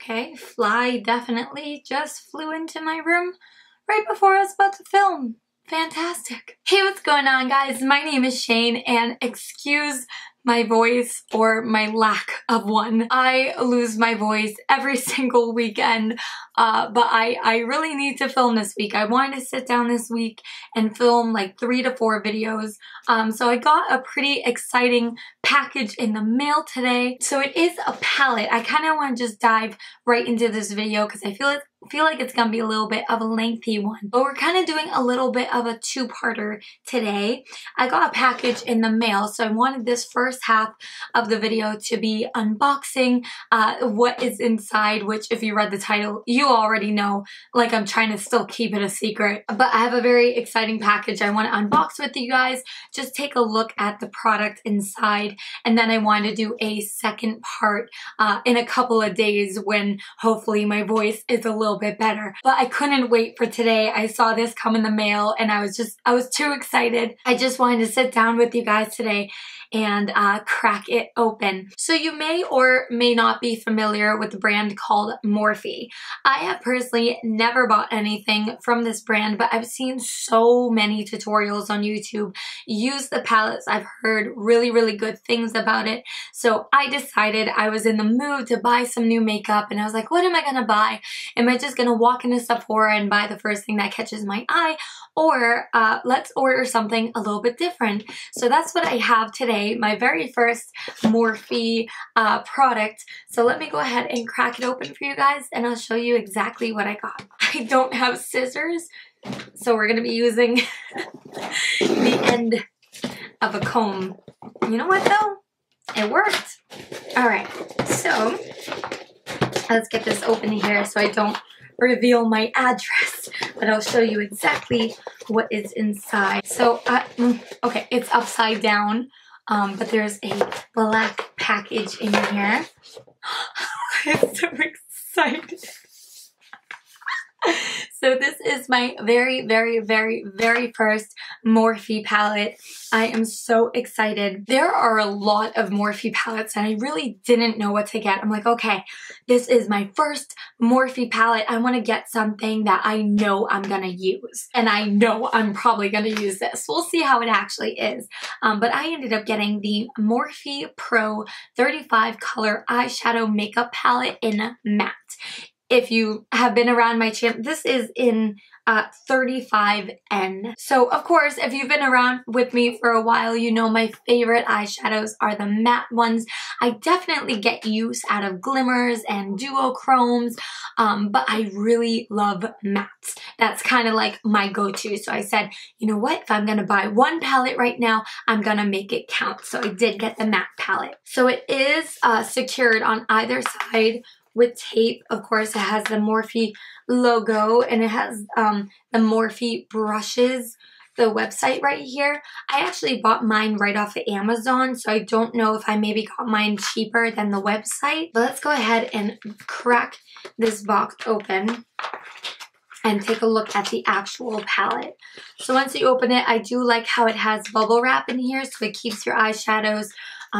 Okay, fly definitely just flew into my room right before I was about to film. Fantastic. Hey, what's going on, guys? My name is Shane, and excuse my voice or my lack of one. I lose my voice every single weekend, but I really need to film this week. I wanted to sit down this week and film like 3 to 4 videos. So I got a pretty exciting package in the mail today. So it is a palette. I kind of want to just dive right into this video because I feel like it's gonna be a little bit of a lengthy one, but we're kind of doing a little bit of a two-parter today. I got a package in the mail, so I wanted this first half of the video to be unboxing what is inside, which if you read the title, you already know, like I'm trying to still keep it a secret. But I have a very exciting package I want to unbox with you guys, just take a look at the product inside, and then I want to do a second part in a couple of days when hopefully my voice is a little bit better. But I couldn't wait for today. I saw this come in the mail and I was too excited. I just wanted to sit down with you guys today and crack it open. So you may or may not be familiar with the brand called Morphe. I have personally never bought anything from this brand, but I've seen so many tutorials on YouTube use the palettes. I've heard really, really good things about it. So I decided I was in the mood to buy some new makeup, and I was like, what am I gonna buy? Am I just gonna walk into Sephora and buy the first thing that catches my eye? Or let's order something a little bit different. So that's what I have today, my very first Morphe product. So let me go ahead and crack it open for you guys and I'll show you exactly what I got. I don't have scissors, so we're gonna be using the end of a comb. You know what though? It worked. All right, so let's get this open here so I don't reveal my address, but I'll show you exactly what is inside. So, okay, it's upside down, but there's a black package in here. I'm so excited. So this is my very, very, very, very first Morphe palette. I am so excited. There are a lot of Morphe palettes and I really didn't know what to get. I'm like, okay, this is my first Morphe palette. I want to get something that I know I'm gonna use. And I know I'm probably gonna use this. We'll see how it actually is. But I ended up getting the Morphe Pro 35 color eyeshadow makeup palette in matte. If you have been around my channel, this is in 35N. So of course, if you've been around with me for a while, you know my favorite eyeshadows are the matte ones. I definitely get use out of glimmers and duochromes, but I really love mattes. That's kind of like my go-to. So I said, you know what? If I'm gonna buy one palette right now, I'm gonna make it count. So I did get the matte palette. So it is secured on either side with tape. Of course, it has the Morphe logo and it has the Morphe brushes, the website right here. I actually bought mine right off of Amazon, so I don't know if I maybe got mine cheaper than the website. But let's go ahead and crack this box open and take a look at the actual palette. So once you open it, I do like how it has bubble wrap in here, so it keeps your eyeshadows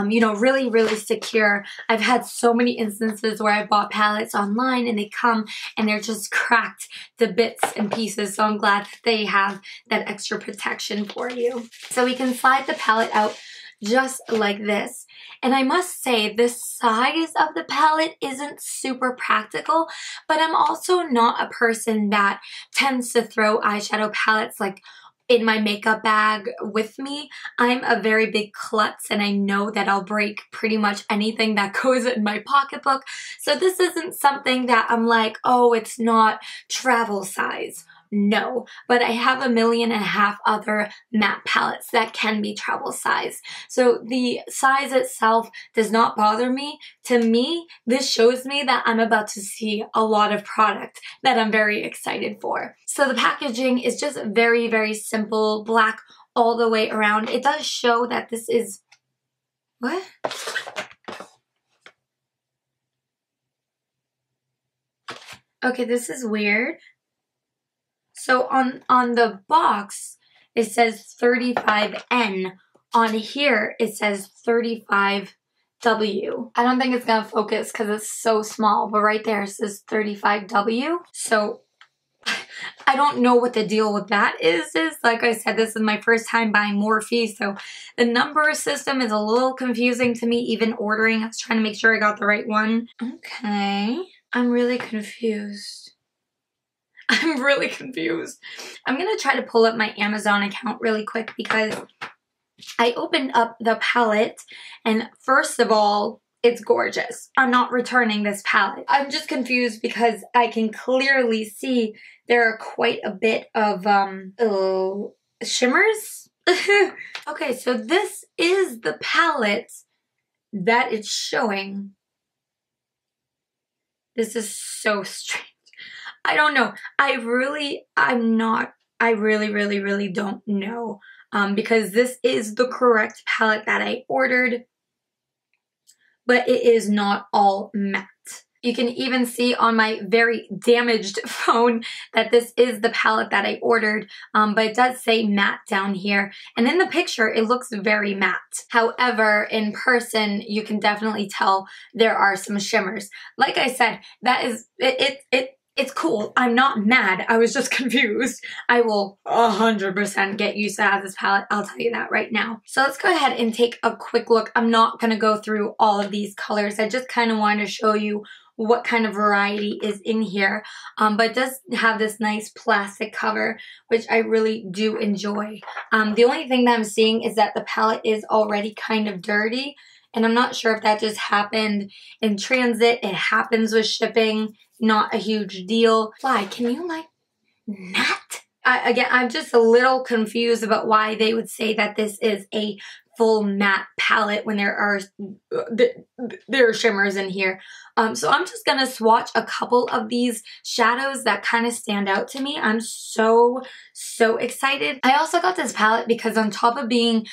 you know, really, really secure. I've had so many instances where I bought palettes online and they come and they're just cracked to bits and pieces. So I'm glad that they have that extra protection for you. So we can slide the palette out just like this. And I must say, the size of the palette isn't super practical, but I'm also not a person that tends to throw eyeshadow palettes like in my makeup bag with me. I'm a very big klutz and I know that I'll break pretty much anything that goes in my pocketbook. So this isn't something that I'm like, oh, it's not travel size. No, but I have 1.5 million other matte palettes that can be travel size. So the size itself does not bother me. To me, this shows me that I'm about to see a lot of product that I'm very excited for. So the packaging is just very, very simple, black all the way around. It does show that this is, what? Okay, this is weird. So on the box, it says 35N. On here, it says 35 W. I don't think it's gonna focus because it's so small, but right there it says 35W. So I don't know what the deal with that is. Like I said, this is my first time buying Morphe, so the number system is a little confusing to me, even ordering. I was trying to make sure I got the right one. Okay, I'm really confused. I'm really confused. I'm gonna try to pull up my Amazon account really quick because I opened up the palette and first of all, it's gorgeous. I'm not returning this palette. I'm just confused because I can clearly see there are quite a bit of shimmers. Okay, so this is the palette that it's showing. This is so strange. I don't know. I really don't know. Because this is the correct palette that I ordered, but it is not all matte. You can even see on my very damaged phone that this is the palette that I ordered, but it does say matte down here. And in the picture, it looks very matte. However, in person, you can definitely tell there are some shimmers. Like I said, that is, it's cool. I'm not mad. I was just confused. I will 100% get used to have this palette. I'll tell you that right now. So let's go ahead and take a quick look. I'm not going to go through all of these colors. I just kind of wanted to show you what kind of variety is in here. But it does have this nice plastic cover, which I really do enjoy. The only thing that I'm seeing is that the palette is already kind of dirty. And I'm not sure if that just happened in transit. It happens with shipping. Not a huge deal. Why? Can you like matte? Again, I'm just a little confused about why they would say that this is a full matte palette when there are shimmers in here. So I'm just gonna swatch a couple of these shadows that kind of stand out to me. I'm so excited. I also got this palette because on top of being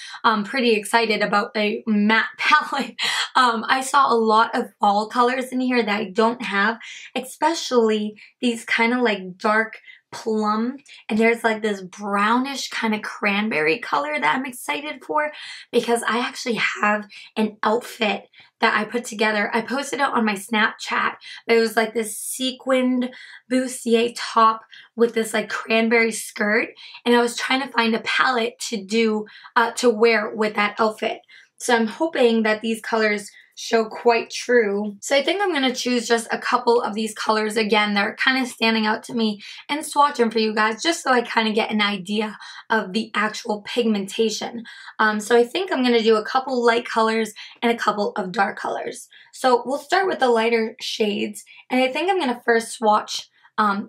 pretty excited about a matte palette, I saw a lot of fall colors in here that I don't have, especially these kind of like dark plum, and there's like this brownish kind of cranberry color that I'm excited for because I actually have an outfit that I put together. I posted it on my Snapchat, but it was like this sequined bustier top with this like cranberry skirt, and I was trying to find a palette to do to wear with that outfit. So I'm hoping that these colors show quite true. So I think I'm going to choose just a couple of these colors again that are kind of standing out to me and swatch them for you guys just so I kind of get an idea of the actual pigmentation. So I think I'm going to do a couple light colors and a couple of dark colors. So we'll start with the lighter shades, and I think I'm going to first swatch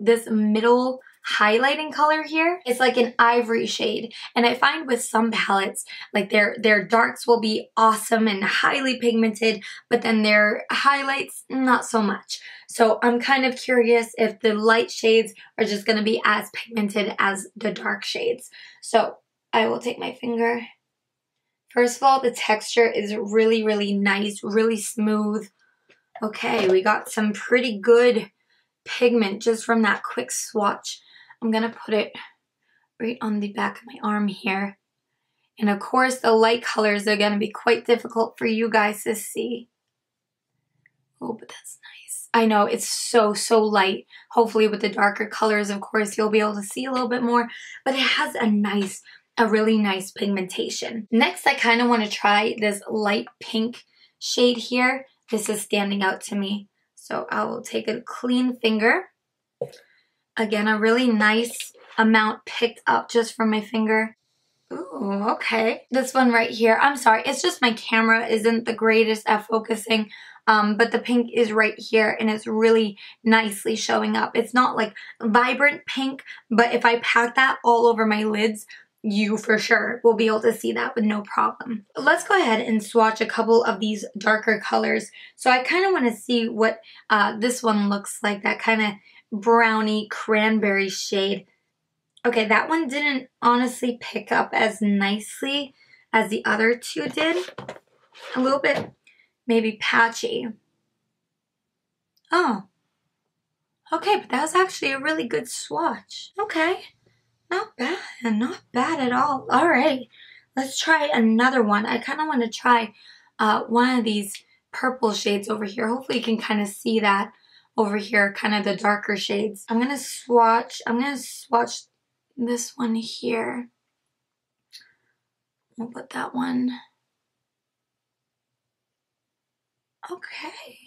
this middle highlighting color here. It's like an ivory shade, and I find with some palettes like their darks will be awesome and highly pigmented, but then their highlights not so much. So I'm kind of curious if the light shades are just going to be as pigmented as the dark shades. So I will take my finger. First of all, the texture is really nice, really smooth. Okay, we got some pretty good pigment just from that quick swatch. I'm going to put it right on the back of my arm here. And of course, the light colors are going to be quite difficult for you guys to see. Oh, but that's nice. I know, it's so light. Hopefully with the darker colors, of course, you'll be able to see a little bit more. But it has a really nice pigmentation. Next, I kind of want to try this light pink shade here. This is standing out to me. So I will take a clean finger. Again, a really nice amount picked up just from my finger. Ooh, okay. This one right here, I'm sorry, it's just my camera isn't the greatest at focusing, but the pink is right here and it's really nicely showing up. It's not like vibrant pink, but if I pack that all over my lids, you for sure will be able to see that with no problem. Let's go ahead and swatch a couple of these darker colors. So I kind of want to see what this one looks like, that kind of brownie cranberry shade. Okay, that one didn't honestly pick up as nicely as the other two did. A little bit maybe patchy. Oh, okay, but that was actually a really good swatch. Okay, not bad at all. All right, let's try another one. I kind of want to try one of these purple shades over here. Hopefully you can kind of see that over here, kind of the darker shades. I'm gonna swatch this one here. I'll put that one. Okay.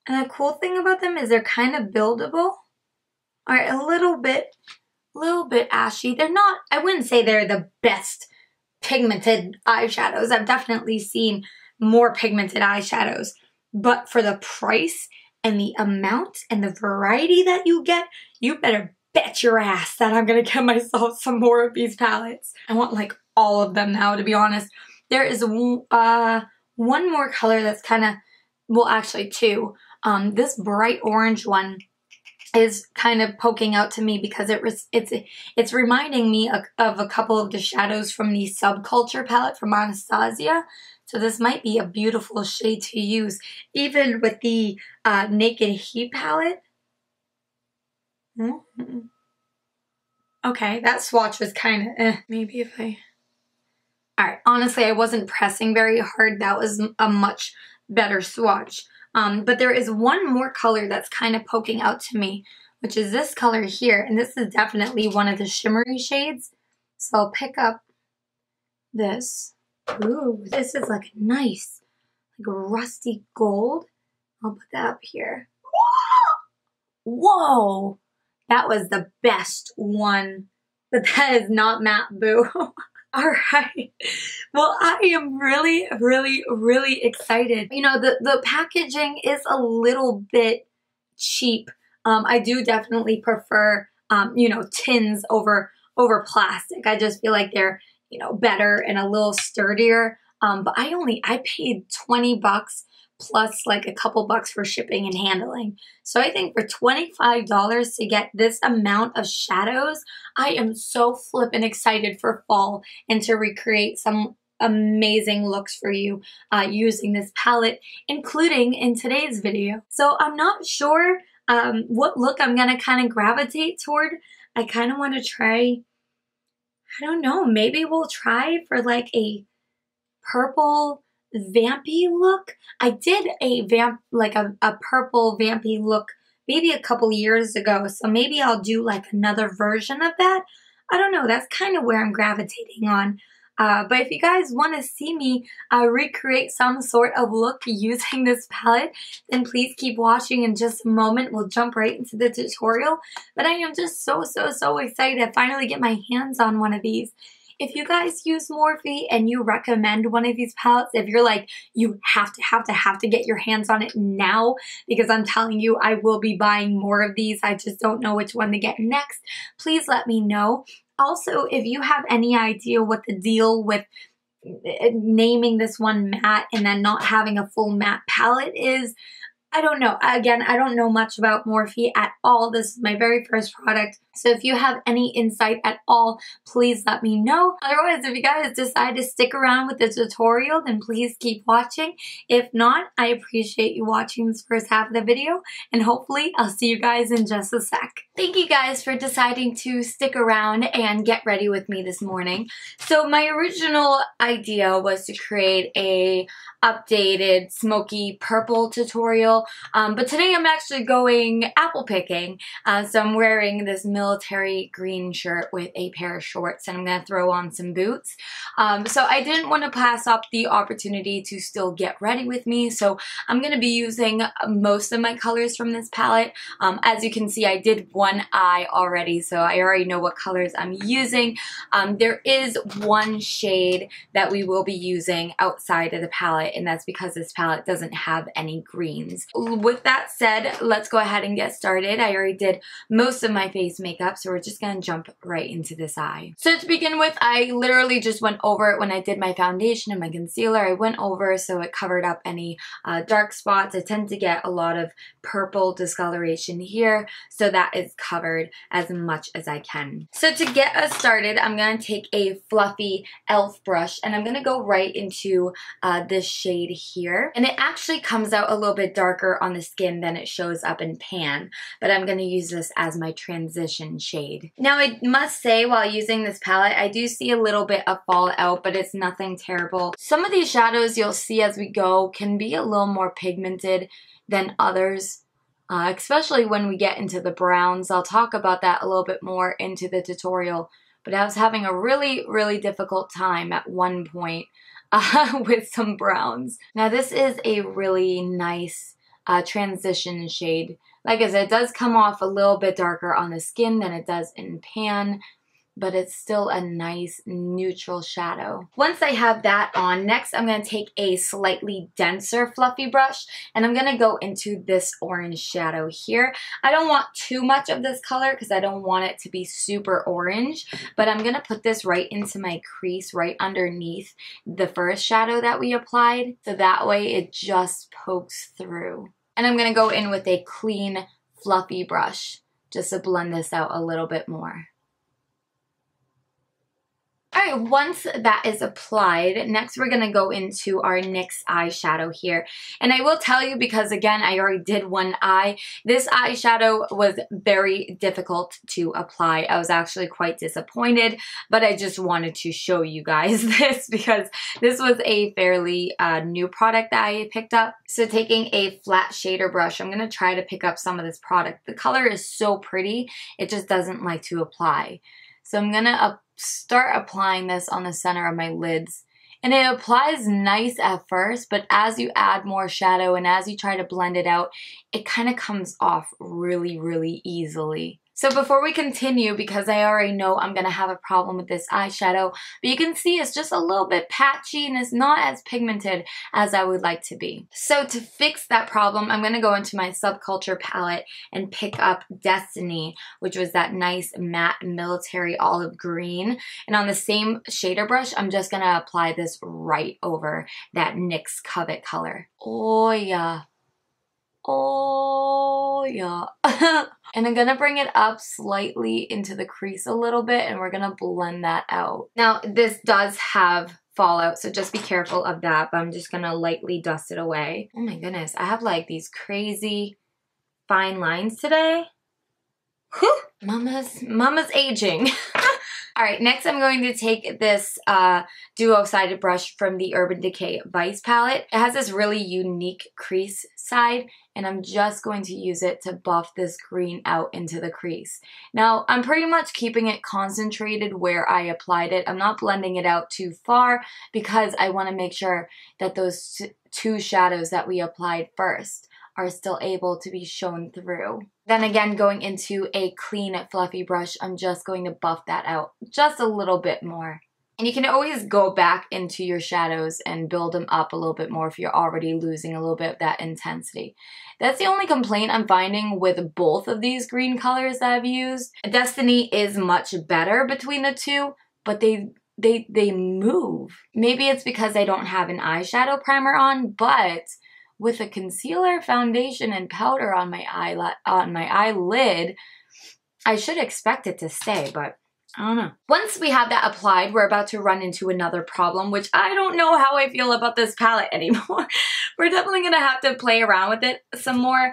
And the cool thing about them is they're kind of buildable. All right, a little bit ashy. They're not, I wouldn't say they're the best pigmented eyeshadows. I've definitely seen more pigmented eyeshadows, but for the price and the amount and the variety that you get, you better bet your ass that I'm gonna get myself some more of these palettes. I want like all of them now, to be honest. There is one more color that's kind of, well, actually two. This bright orange one is kind of poking out to me because it's reminding me of a couple of the shadows from the Subculture palette from Anastasia. So this might be a beautiful shade to use, even with the Naked Heat palette. Okay, that swatch was kind of maybe if I... Alright, honestly, I wasn't pressing very hard. That was a much better swatch. But there is one more color that's kind of poking out to me, which is this color here. And this is definitely one of the shimmery shades. So I'll pick up this. Ooh, this is like nice, like a rusty gold. I'll put that up here. Whoa! That was the best one. But that is not matte, boo. Alright, well, I am really, really, really excited. You know, the packaging is a little bit cheap. I do definitely prefer, you know, tins over plastic. I just feel like they're, you know, better and a little sturdier. But I paid 20 bucks plus like a couple bucks for shipping and handling. So I think for $25 to get this amount of shadows, I am so flippin' excited for fall and to recreate some amazing looks for you using this palette, including in today's video. So I'm not sure what look I'm gonna kind of gravitate toward. I kind of want to try, I don't know, maybe we'll try for like a purple vampy look. I did a purple vampy look maybe a couple years ago, so maybe I'll do like another version of that. I don't know, that's kind of where I'm gravitating on. But if you guys want to see me recreate some sort of look using this palette, then please keep watching. In just a moment, we'll jump right into the tutorial. But I am just so excited to finally get my hands on one of these. If you guys use Morphe and you recommend one of these palettes, if you're like, you have to get your hands on it now, because I'm telling you, I will be buying more of these. I just don't know which one to get next. Please let me know. Also, if you have any idea what the deal with naming this one matte and then not having a full matte palette is, I don't know. Again, I don't know much about Morphe at all. This is my very first product. So if you have any insight at all, please let me know. Otherwise, if you guys decide to stick around with the tutorial, then please keep watching. If not, I appreciate you watching this first half of the video, and hopefully I'll see you guys in just a sec. Thank you guys for deciding to stick around and get ready with me this morning. So my original idea was to create a updated smoky purple tutorial, but today I'm actually going apple picking. So I'm wearing this military green shirt with a pair of shorts, and I'm gonna throw on some boots. So I didn't want to pass up the opportunity to still get ready with me, so I'm gonna be using most of my colors from this palette. As you can see, I did one eye already, so I already know what colors I'm using. There is one shade that we will be using outside of the palette, and that's because this palette doesn't have any greens. With that said, let's go ahead and get started. I already did most of my face makeup, so we're just gonna jump right into this eye. So to begin with, I literally just went over it when I did my foundation and my concealer. I went over so it covered up any dark spots. I tend to get a lot of purple discoloration here, so that is covered as much as I can. So to get us started, I'm gonna take a fluffy e.l.f. brush, and I'm gonna go right into this shade here. And it actually comes out a little bit darker on the skin than it shows up in pan, but I'm gonna use this as my transition transition shade. Now I must say while using this palette, I do see a little bit of fallout, but it's nothing terrible. Some of these shadows you'll see as we go can be a little more pigmented than others, especially when we get into the browns. I'll talk about that a little bit more into the tutorial, but I was having a really, really difficult time at one point with some browns. Now this is a really nice transition shade. Like I said, it does come off a little bit darker on the skin than it does in pan, but it's still a nice neutral shadow. Once I have that on, next I'm going to take a slightly denser fluffy brush and I'm going to go into this orange shadow here. I don't want too much of this color because I don't want it to be super orange, but I'm going to put this right into my crease right underneath the first shadow that we applied, so that way it just pokes through. And I'm going to go in with a clean fluffy brush just to blend this out a little bit more. Alright, once that is applied, next we're going to go into our NYX eyeshadow here. And I will tell you, because again, I already did one eye, this eyeshadow was very difficult to apply. I was actually quite disappointed, but I just wanted to show you guys this because this was a fairly new product that I picked up. So taking a flat shader brush, I'm going to try to pick up some of this product. The color is so pretty, it just doesn't like to apply. So I'm going to start applying this on the center of my lids. And it applies nice at first, but as you add more shadow and as you try to blend it out, it kind of comes off really, really easily. So before we continue, because I already know I'm going to have a problem with this eyeshadow, but you can see it's just a little bit patchy and it's not as pigmented as I would like to be. So to fix that problem, I'm going to go into my Subculture palette and pick up Destiny, which was that nice matte military olive green. And on the same shader brush, I'm just going to apply this right over that NYX Covet color. Oh yeah. Oh yeah. And I'm gonna bring it up slightly into the crease a little bit and we're gonna blend that out. Now this does have fallout, so just be careful of that, but I'm just gonna lightly dust it away. Oh my goodness, I have like these crazy fine lines today. Whew. Mama's aging. Alright, next I'm going to take this duo-sided brush from the Urban Decay Vice palette. It has this really unique crease side, and I'm just going to use it to buff this green out into the crease. Now, I'm pretty much keeping it concentrated where I applied it. I'm not blending it out too far because I want to make sure that those two shadows that we applied first are still able to be shown through. Then again, going into a clean fluffy brush, I'm just going to buff that out just a little bit more. And you can always go back into your shadows and build them up a little bit more if you're already losing a little bit of that intensity. That's the only complaint I'm finding with both of these green colors that I've used. Destiny is much better between the two, but they move. Maybe it's because I don't have an eyeshadow primer on, but with a concealer, foundation, and powder on my eyelid, I should expect it to stay, but I don't know. Once we have that applied, we're about to run into another problem, which I don't know how I feel about this palette anymore. We're definitely going to have to play around with it some more.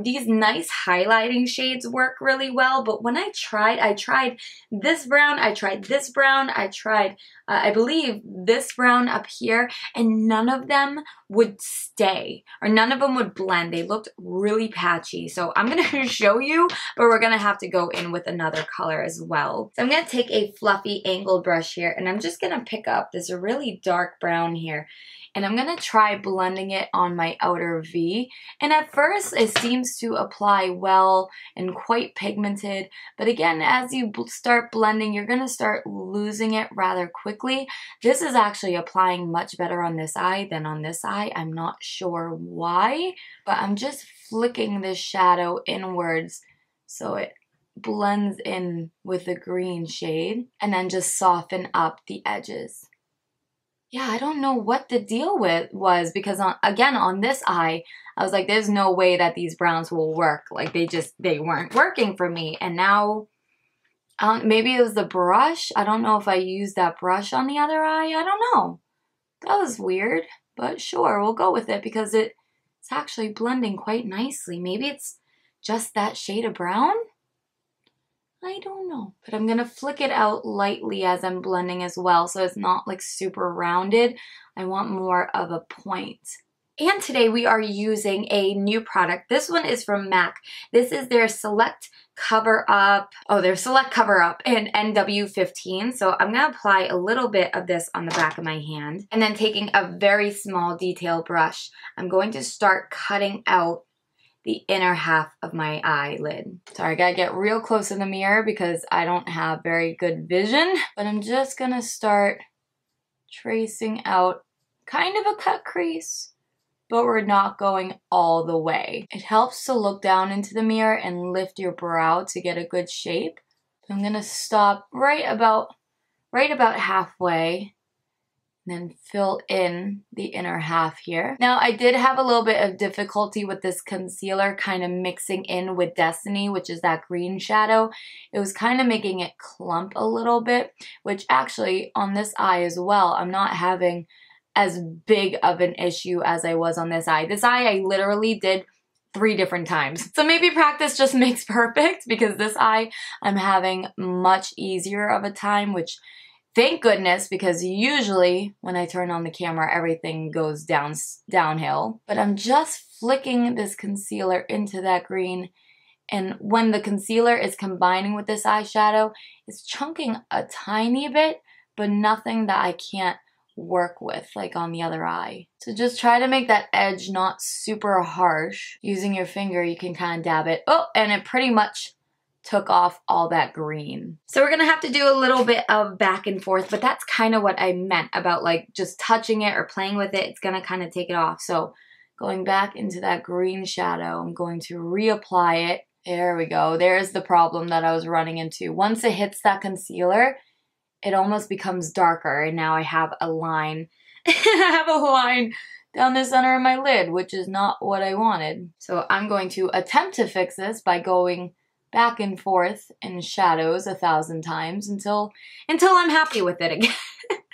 These nice highlighting shades work really well, but when I tried this brown, I tried this brown, I tried, I believe, this brown up here, and none of them would stay, or none of them would blend. They looked really patchy. So I'm going to show you, but we're going to have to go in with another color as well. So I'm going to take a fluffy angled brush here, and I'm just going to pick up this really dark brown here, and I'm going to try blending it on my outer V. And at first, it seems to apply well and quite pigmented, but again, as you start blending, you're going to start losing it rather quickly. This is actually applying much better on this eye than on this eye. I'm not sure why, but I'm just flicking this shadow inwards so it blends in with the green shade, and then just soften up the edges. Yeah, I don't know what the deal was because on this eye, I was like, there's no way that these browns will work. Like they weren't working for me. And now, maybe it was the brush. I don't know if I used that brush on the other eye. I don't know. That was weird, but sure, we'll go with it because it's actually blending quite nicely. Maybe it's just that shade of brown? I don't know. But I'm gonna flick it out lightly as I'm blending as well, so it's not like super rounded. I want more of a point. And today we are using a new product. This one is from MAC. This is their Select Cover Up. Oh, their Select Cover Up in NW15. So I'm gonna apply a little bit of this on the back of my hand. And then taking a very small detail brush, I'm going to start cutting out the inner half of my eyelid. Sorry, I gotta get real close in the mirror because I don't have very good vision. But I'm just gonna start tracing out kind of a cut crease, but we're not going all the way. It helps to look down into the mirror and lift your brow to get a good shape. I'm gonna stop right about halfway, and then fill in the inner half here. Now, I did have a little bit of difficulty with this concealer kind of mixing in with Destiny, which is that green shadow. It was kind of making it clump a little bit, which actually on this eye as well, I'm not having as big of an issue as I was on this eye. This eye I literally did 3 different times. So maybe practice just makes perfect, because this eye I'm having much easier of a time, which thank goodness, because usually when I turn on the camera, everything goes downhill. But I'm just flicking this concealer into that green, and when the concealer is combining with this eyeshadow, it's chunking a tiny bit, but nothing that I can't work with like on the other eye. So just try to make that edge not super harsh. Using your finger, you can kind of dab it. Oh, and it pretty much took off all that green. So we're gonna have to do a little bit of back and forth, but that's kind of what I meant about like just touching it or playing with it. It's gonna kind of take it off. So going back into that green shadow, I'm going to reapply it. There we go. There's the problem that I was running into. Once it hits that concealer, it almost becomes darker, and now I have a line. I have a line down the center of my lid, which is not what I wanted. So I'm going to attempt to fix this by going back and forth in shadows 1,000 times until I'm happy with it again.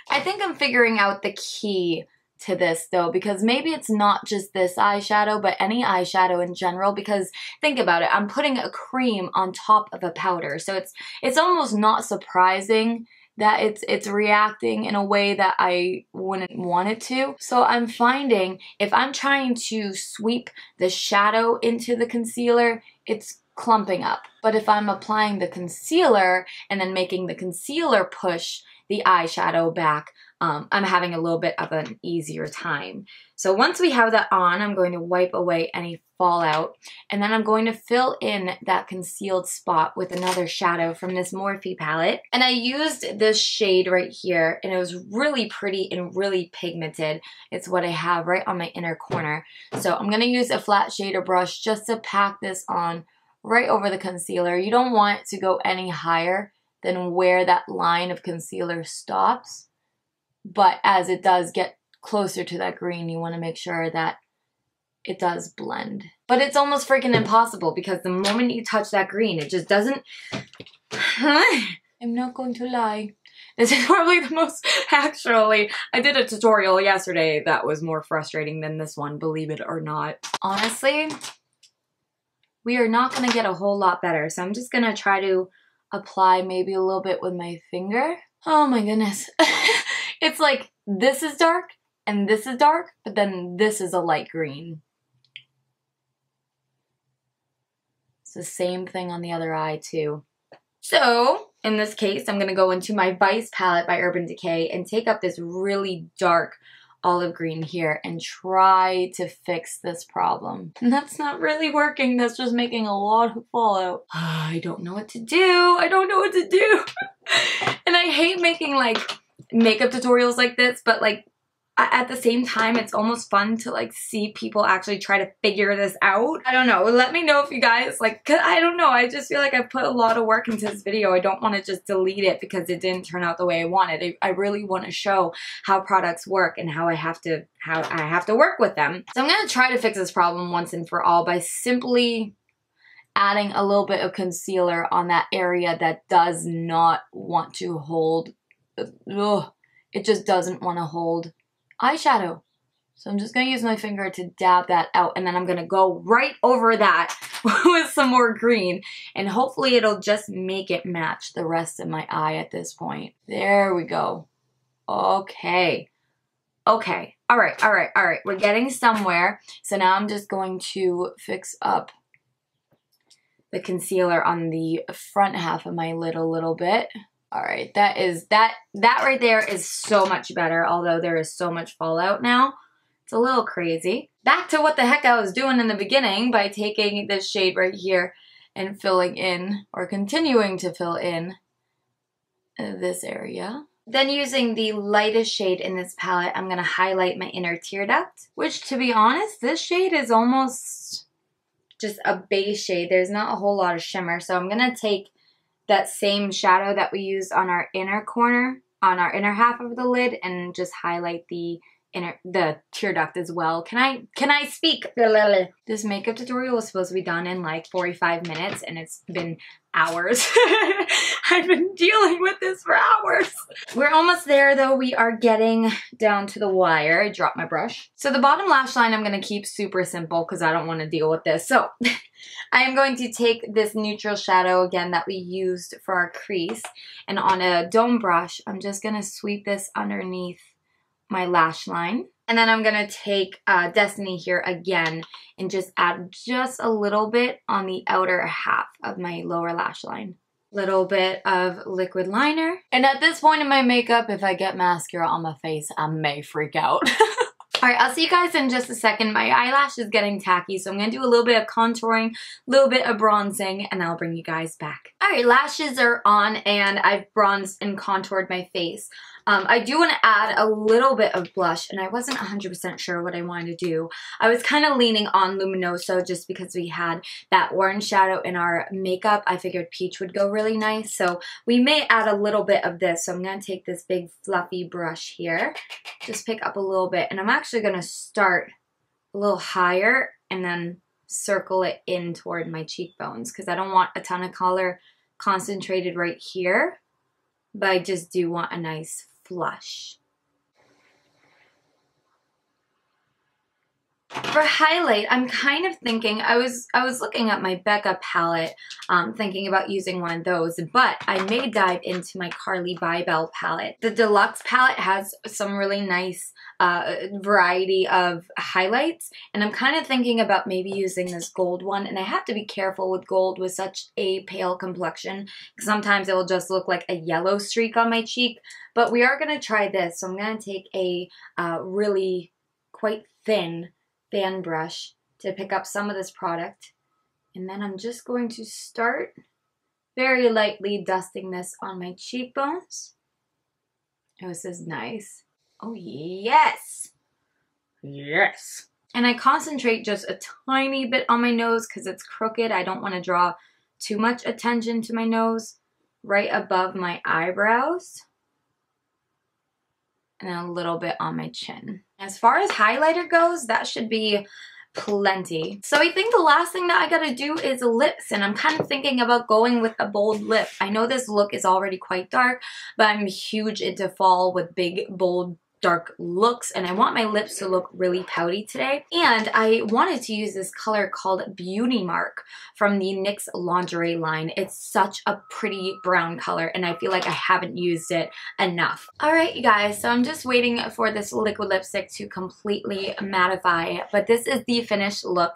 I think I'm figuring out the key to this though, because maybe it's not just this eyeshadow, but any eyeshadow in general, because think about it, I'm putting a cream on top of a powder. So it's almost not surprising that it's reacting in a way that I wouldn't want it to. So I'm finding if I'm trying to sweep the shadow into the concealer, it's clumping up. But if I'm applying the concealer and then making the concealer push the eyeshadow back, I'm having a little bit of an easier time. So once we have that on, I'm going to wipe away any fallout, and then I'm going to fill in that concealed spot with another shadow from this Morphe palette. And I used this shade right here, and it was really pretty and really pigmented. It's what I have right on my inner corner. So I'm gonna use a flat shader brush just to pack this on right over the concealer. You don't want it to go any higher than where that line of concealer stops. But as it does get closer to that green, you want to make sure that it does blend. But it's almost freaking impossible, because the moment you touch that green, it just doesn't... I'm not going to lie. This is probably the most... Actually, I did a tutorial yesterday that was more frustrating than this one, believe it or not. Honestly, we are not going to get a whole lot better. So I'm just going to try to apply maybe a little bit with my finger. Oh my goodness. It's like this is dark and this is dark, but then this is a light green. It's the same thing on the other eye too. So in this case, I'm gonna go into my Vice palette by Urban Decay and take up this really dark olive green here and try to fix this problem. And that's not really working. That's just making a lot of fallout. I don't know what to do. I don't know what to do. And I hate making like makeup tutorials like this, but like at the same time, it's almost fun to like see people actually try to figure this out. I don't know. Let me know if you guys like, cause I don't know. I just feel like I put a lot of work into this video. I don't want to just delete it because it didn't turn out the way I wanted. I really want to show how products work and how I have to work with them. So I'm going to try to fix this problem once and for all by simply adding a little bit of concealer on that area that does not want to hold. Ugh, it just doesn't want to hold eyeshadow. So I'm just going to use my finger to dab that out, and then I'm going to go right over that with some more green, and hopefully it'll just make it match the rest of my eye at this point. There we go. Okay. Okay. All right. We're getting somewhere. So now I'm just going to fix up the concealer on the front half of my lid a little bit. All right. That right there is so much better, although there is so much fallout now. It's a little crazy. Back to what the heck I was doing in the beginning by taking this shade right here and filling in, or continuing to fill in, this area. Then using the lightest shade in this palette, I'm going to highlight my inner tear duct, which, to be honest, this shade is almost just a base shade. There's not a whole lot of shimmer, so I'm going to take that same shadow that we used on our inner corner, on our inner half of the lid, and just highlight the tear duct as well. Can I speak? This makeup tutorial was supposed to be done in like 45 minutes, and it's been hours. I've been dealing with this for hours. We're almost there though. We are getting down to the wire. I dropped my brush. So the bottom lash line I'm going to keep super simple because I don't want to deal with this. So I am going to take this neutral shadow again that we used for our crease, and on a dome brush, I'm just going to sweep this underneath my lash line. And then I'm going to take Destiny here again and just add just a little bit on the outer half of my lower lash line. Little bit of liquid liner. And at this point in my makeup, if I get mascara on my face, I may freak out. Alright, I'll see you guys in just a second. My eyelash is getting tacky, so I'm going to do a little bit of contouring, a little bit of bronzing, and I'll bring you guys back. Alright, lashes are on, and I've bronzed and contoured my face. I do want to add a little bit of blush, and I wasn't 100% sure what I wanted to do. I was kind of leaning on Luminoso just because we had that orange shadow in our makeup. I figured peach would go really nice, so we may add a little bit of this. So I'm going to take this big fluffy brush here, just pick up a little bit, and I'm actually going to start a little higher and then circle it in toward my cheekbones because I don't want a ton of color concentrated right here, but I just do want a nice flush. For highlight, I'm kind of thinking, I was looking at my Becca palette, thinking about using one of those, but I may dive into my Carly Bybel palette. The Deluxe palette has some really nice variety of highlights, and I'm kind of thinking about maybe using this gold one, and I have to be careful with gold with such a pale complexion, because sometimes it will just look like a yellow streak on my cheek, but we are going to try this. So I'm going to take a really quite thin fan brush to pick up some of this product, and then I'm just going to start very lightly dusting this on my cheekbones. Oh, this is nice. Oh yes, yes. And I concentrate just a tiny bit on my nose because it's crooked. I don't want to draw too much attention to my nose, right above my eyebrows, and a little bit on my chin. As far as highlighter goes, that should be plenty. So I think the last thing that I gotta do is lips, and I'm kind of thinking about going with a bold lip. I know this look is already quite dark, but I'm huge into fall with big, bold, dark looks, and I want my lips to look really pouty today. And I wanted to use this color called Beauty Mark from the NYX lingerie line. It's such a pretty brown color, and I feel like I haven't used it enough. Alright, you guys, so I'm just waiting for this liquid lipstick to completely mattify, but this is the finished look.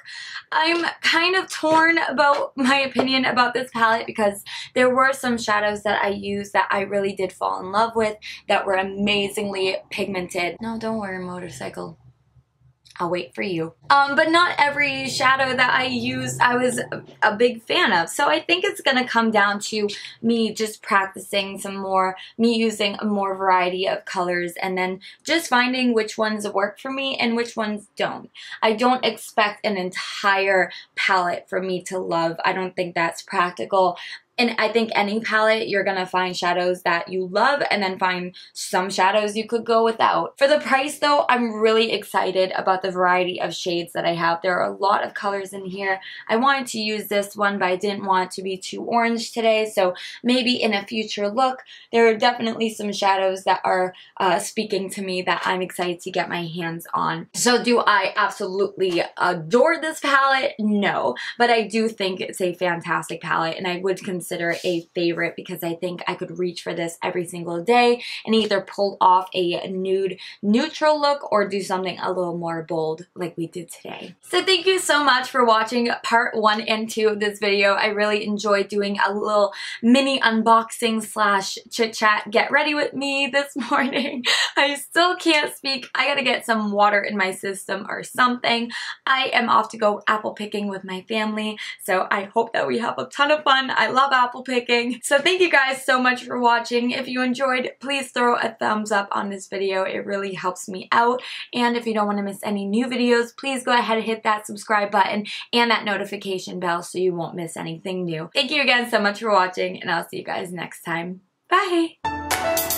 I'm kind of torn about my opinion about this palette because there were some shadows that I used that I really did fall in love with that were amazingly pigmented. No, don't worry, motorcycle. I'll wait for you. But not every shadow that I used I was a big fan of. So I think it's gonna come down to me just practicing some more, me using a more variety of colors, and then just finding which ones work for me and which ones don't. I don't expect an entire palette for me to love. I don't think that's practical. And I think any palette, you're gonna find shadows that you love and then find some shadows you could go without. For the price though, I'm really excited about the variety of shades that I have. There are a lot of colors in here. I wanted to use this one, but I didn't want it to be too orange today, so maybe in a future look, there are definitely some shadows that are speaking to me that I'm excited to get my hands on. So do I absolutely adore this palette? No, but I do think it's a fantastic palette, and I would consider a favorite because I think I could reach for this every single day and either pull off a nude neutral look or do something a little more bold like we did today. So thank you so much for watching part 1 and 2 of this video. I really enjoyed doing a little mini unboxing slash chit chat get ready with me this morning. I still can't speak. I gotta get some water in my system or something. I am off to go apple picking with my family, so I hope that we have a ton of fun. I love apple picking. So thank you guys so much for watching. If you enjoyed, please throw a thumbs up on this video. It really helps me out. And if you don't want to miss any new videos, please go ahead and hit that subscribe button and that notification bell so you won't miss anything new. Thank you again so much for watching, and I'll see you guys next time. Bye!